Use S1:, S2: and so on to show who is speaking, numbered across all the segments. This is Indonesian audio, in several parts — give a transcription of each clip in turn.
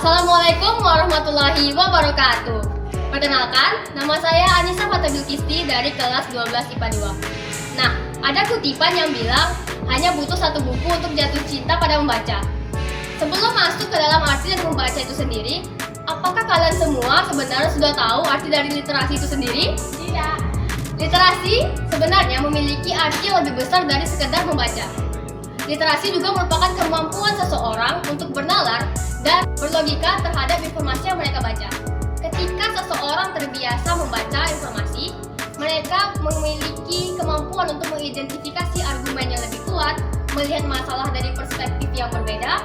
S1: Assalamualaikum warahmatullahi wabarakatuh. Perkenalkan, nama saya Anissa Fatabilkisti dari kelas 12 IPA 2. Nah, ada kutipan yang bilang hanya butuh satu buku untuk jatuh cinta pada membaca. Sebelum masuk ke dalam arti dan membaca itu sendiri, apakah kalian semua sebenarnya sudah tahu arti dari literasi itu sendiri?
S2: Tidak.
S1: Literasi sebenarnya memiliki arti yang lebih besar dari sekedar membaca. Literasi juga merupakan kemampuan seseorang untuk bernalar dan berlogika terhadap informasi yang mereka baca. Ketika seseorang terbiasa membaca informasi, mereka memiliki kemampuan untuk mengidentifikasi argumen yang lebih kuat, melihat masalah dari perspektif yang berbeda,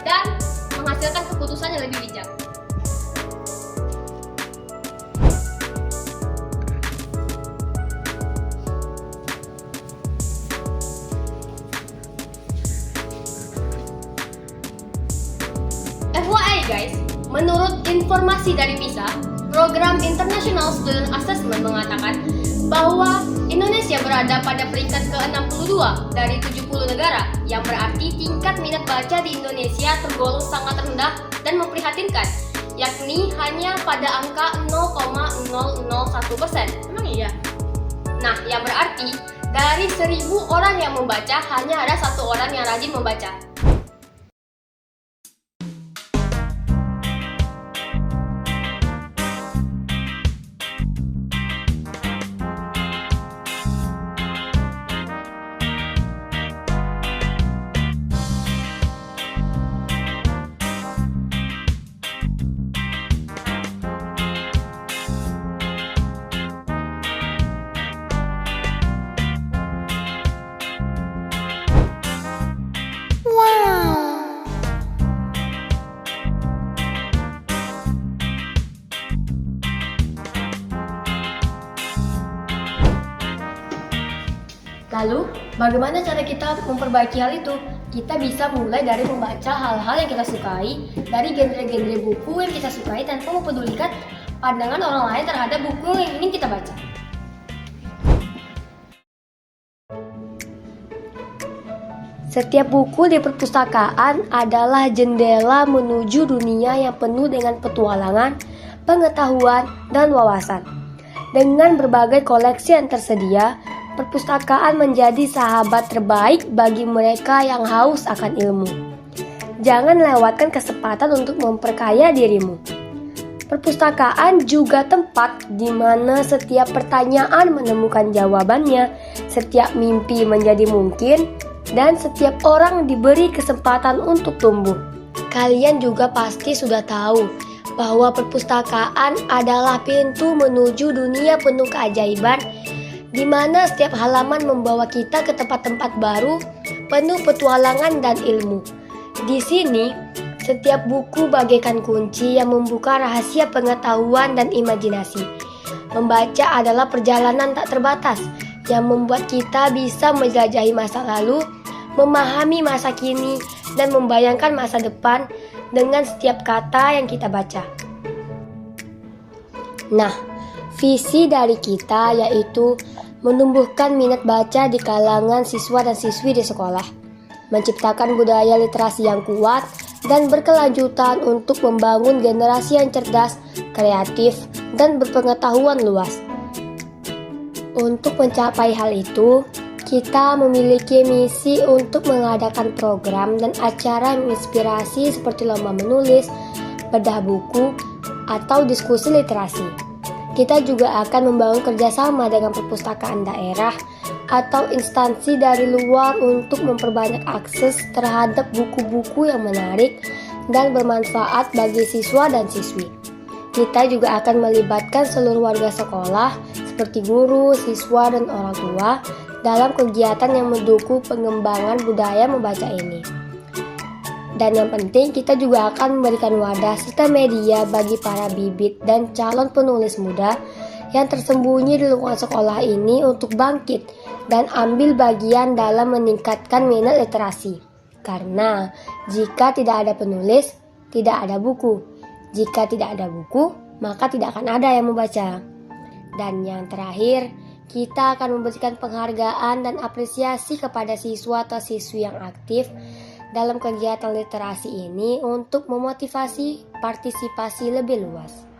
S1: dan menghasilkan keputusan yang lebih bijak. FYI guys, menurut informasi dari PISA, Program International Student Assessment mengatakan bahwa Indonesia berada pada peringkat ke-62 dari 70 negara, yang berarti tingkat minat baca di Indonesia tergolong sangat rendah dan memprihatinkan, yakni hanya pada angka 0,001%.
S2: Emang iya?
S1: Nah, yang berarti dari 1000 orang yang membaca, hanya ada 1 orang yang rajin membaca. Lalu, bagaimana cara kita memperbaiki hal itu? Kita bisa mulai dari membaca hal-hal yang kita sukai, dari genre-genre buku yang kita sukai tanpa mempedulikan pandangan orang lain terhadap buku yang ingin kita baca. Setiap buku di perpustakaan adalah jendela menuju dunia yang penuh dengan petualangan, pengetahuan, dan wawasan. Dengan berbagai koleksi yang tersedia, perpustakaan menjadi sahabat terbaik bagi mereka yang haus akan ilmu. Jangan lewatkan kesempatan untuk memperkaya dirimu. Perpustakaan juga tempat di mana setiap pertanyaan menemukan jawabannya, setiap mimpi menjadi mungkin, dan setiap orang diberi kesempatan untuk tumbuh. Kalian juga pasti sudah tahu bahwa perpustakaan adalah pintu menuju dunia penuh keajaiban, di mana setiap halaman membawa kita ke tempat-tempat baru, penuh petualangan dan ilmu. Di sini, setiap buku bagaikan kunci yang membuka rahasia pengetahuan dan imajinasi. Membaca adalah perjalanan tak terbatas yang membuat kita bisa menjelajahi masa lalu, memahami masa kini, dan membayangkan masa depan dengan setiap kata yang kita baca. Nah, visi dari kita yaitu menumbuhkan minat baca di kalangan siswa dan siswi di sekolah, menciptakan budaya literasi yang kuat dan berkelanjutan untuk membangun generasi yang cerdas, kreatif, dan berpengetahuan luas. Untuk mencapai hal itu, kita memiliki misi untuk mengadakan program dan acara yang menginspirasi seperti lomba menulis, bedah buku, atau diskusi literasi. Kita juga akan membangun kerjasama dengan perpustakaan daerah atau instansi dari luar untuk memperbanyak akses terhadap buku-buku yang menarik dan bermanfaat bagi siswa dan siswi. Kita juga akan melibatkan seluruh warga sekolah seperti guru, siswa, dan orang tua dalam kegiatan yang mendukung pengembangan budaya membaca ini. Dan yang penting, kita juga akan memberikan wadah serta media bagi para bibit dan calon penulis muda yang tersembunyi di lingkungan sekolah ini untuk bangkit dan ambil bagian dalam meningkatkan minat literasi. Karena jika tidak ada penulis, tidak ada buku. Jika tidak ada buku, maka tidak akan ada yang membaca. Dan yang terakhir, kita akan memberikan penghargaan dan apresiasi kepada siswa atau siswi yang aktif dalam kegiatan literasi ini untuk memotivasi partisipasi lebih luas.